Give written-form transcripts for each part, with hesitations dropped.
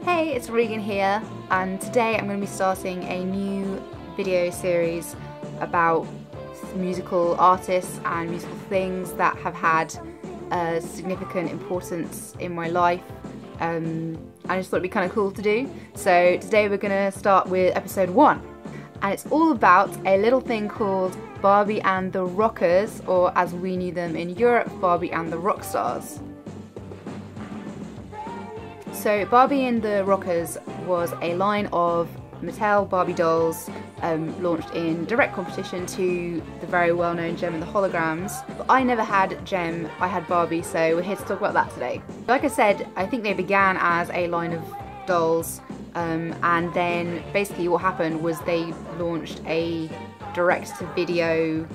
Hey, it's Regan here, and today I'm going to be starting a new video series about musical artists and musical things that have had a significant importance in my life. I just thought it'd be kind of cool to do. So today we're going to start with episode 1, and it's all about a little thing called Barbie and the Rockers, or as we knew them in Europe, Barbie and the Rockstars. So Barbie and the Rockers was a line of Mattel Barbie dolls launched in direct competition to the very well-known Gem and the Holograms. But I never had Gem, I had Barbie, so we're here to talk about that today. Like I said, I think they began as a line of dolls, and then basically what happened was they launched a direct-to-video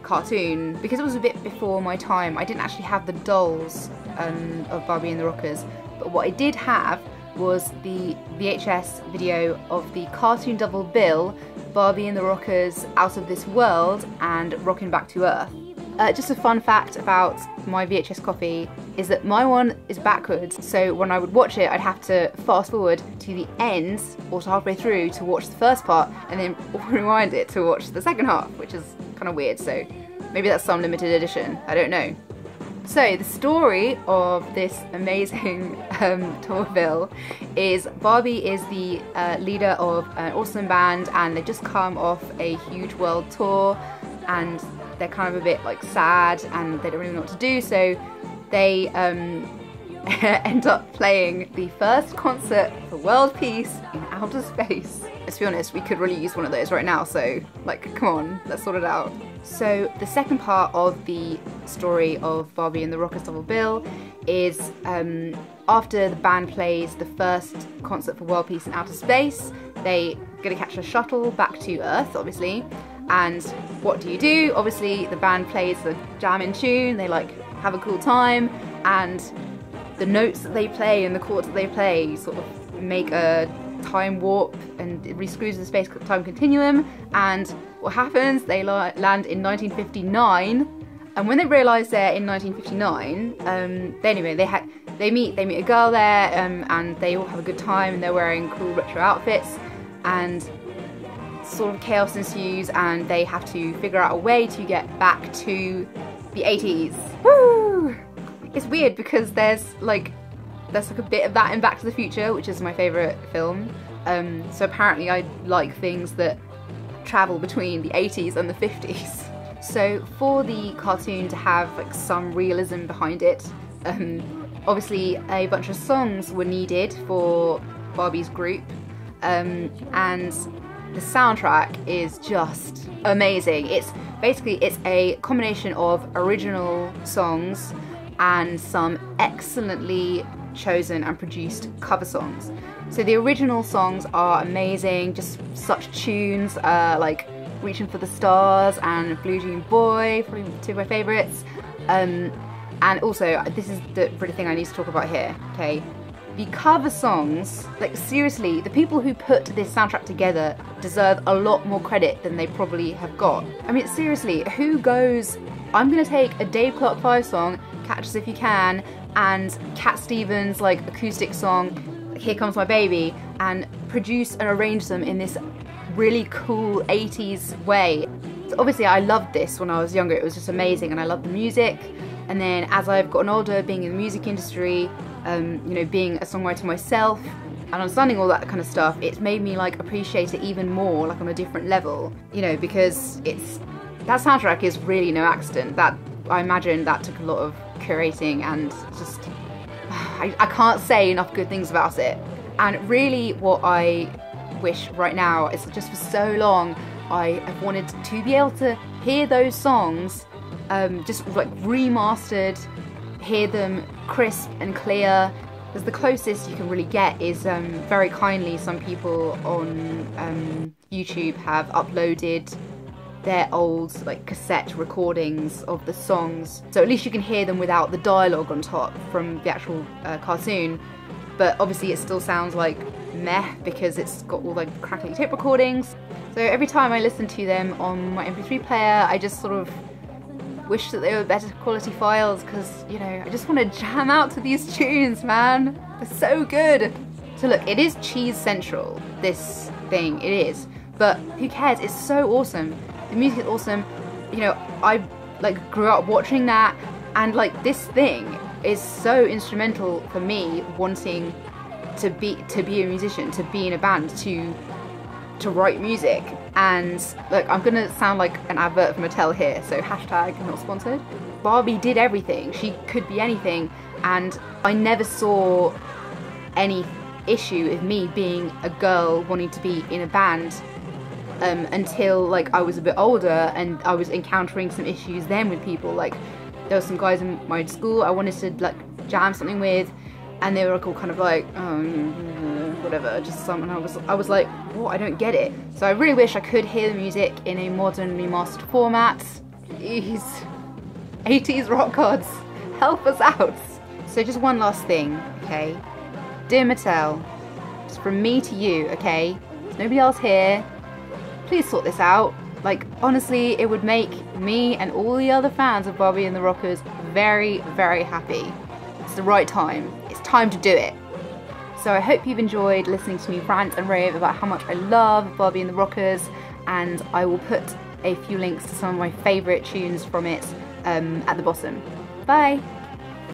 cartoon. Because it was a bit before my time, I didn't actually have the dolls of Barbie and the Rockers. But what I did have was the VHS video of the cartoon double bill, Barbie and the Rockers Out of This World and Rockin' Back to Earth. Just a fun fact about my VHS copy is that my one is backwards, so when I would watch it I'd have to fast forward to the end or to halfway through to watch the first part and then rewind it to watch the second half, which is kind of weird, so maybe that's some limited edition, I don't know. So the story of this amazing tour bill is Barbie is the leader of an awesome band, and they've just come off a huge world tour and they're kind of a bit like sad and they don't really know what to do, so they end up playing the first concert for world peace in outer space. Let's be honest, we could really use one of those right now, so like come on, let's sort it out. So the second part of the story of Barbie and the Rockers double bill is after the band plays the first concert for world peace in outer space, they gonna catch a shuttle back to Earth, obviously. And what do? Obviously the band plays the jamming tune, they like have a cool time, and the notes that they play and the chords that they play sort of make a time warp and it really screws the space-time continuum. And what happens? They land in 1959, and when they realise they're in 1959, they meet a girl there, and they all have a good time, and they're wearing cool retro outfits, and sort of chaos ensues, and they have to figure out a way to get back to the 80s. Woo! It's weird because there's like a bit of that in Back to the Future, which is my favourite film. So apparently I like things that travel between the 80s and the 50s. So for the cartoon to have like some realism behind it, obviously a bunch of songs were needed for Barbie's group, and the soundtrack is just amazing. It's a combination of original songs and some excellently chosen and produced cover songs. So the original songs are amazing, just such tunes, like Reaching for the Stars and Blue Jean Boy, probably two of my favourites. And also, this is the really thing I need to talk about here, okay? The cover songs, like seriously, the people who put this soundtrack together deserve a lot more credit than they probably have got. I mean, seriously, who goes, I'm gonna take a Dave Clark 5 song, Catch Us If You Can, and Cat Stevens' like acoustic song, Here Comes My Baby, and produce and arrange them in this really cool 80s way. So obviously I loved this when I was younger, it was just amazing, and I loved the music. And then as I've gotten older, being in the music industry, you know, being a songwriter myself and understanding all that kind of stuff, it's made me like appreciate it even more, like on a different level, you know, because that soundtrack is really no accident. That, I imagine that took a lot of curating, and just I can't say enough good things about it. And really what I wish right now is, just for so long I have wanted to be able to hear those songs just like remastered, hear them crisp and clear, because the closest you can really get is very kindly some people on YouTube have uploaded their old like cassette recordings of the songs, so at least you can hear them without the dialogue on top from the actual cartoon. But obviously it still sounds like meh because it's got all like crackly tape recordings. So every time I listen to them on my MP3 player, I just sort of wish that they were better quality files, because, you know, I just want to jam out to these tunes, man. They're so good. So look, it is cheese central, this thing, it is. But who cares? It's so awesome. The music is awesome. You know, I like grew up watching that, and like this thing is so instrumental for me wanting to be a musician, to be in a band, to write music. And look, I'm gonna sound like an advert for Mattel here, so hashtag not sponsored. Barbie did everything. She could be anything, and I never saw any issue with me being a girl wanting to be in a band until like I was a bit older and I was encountering some issues then with people. Like there were some guys in my school I wanted to like jam something with, and they were all kind of like, oh, whatever, just something. I was like, what? I don't get it. So I really wish I could hear the music in a modern remastered format. Please, 80s rock gods, help us out. So just one last thing, okay? Dear Mattel, just from me to you, okay? There's nobody else here. Please sort this out. Like, honestly, it would make me and all the other fans of Barbie and the Rockers very, very happy. It's the right time. It's time to do it. So I hope you've enjoyed listening to me rant and rave about how much I love Barbie and the Rockers, and I will put a few links to some of my favourite tunes from it at the bottom. Bye!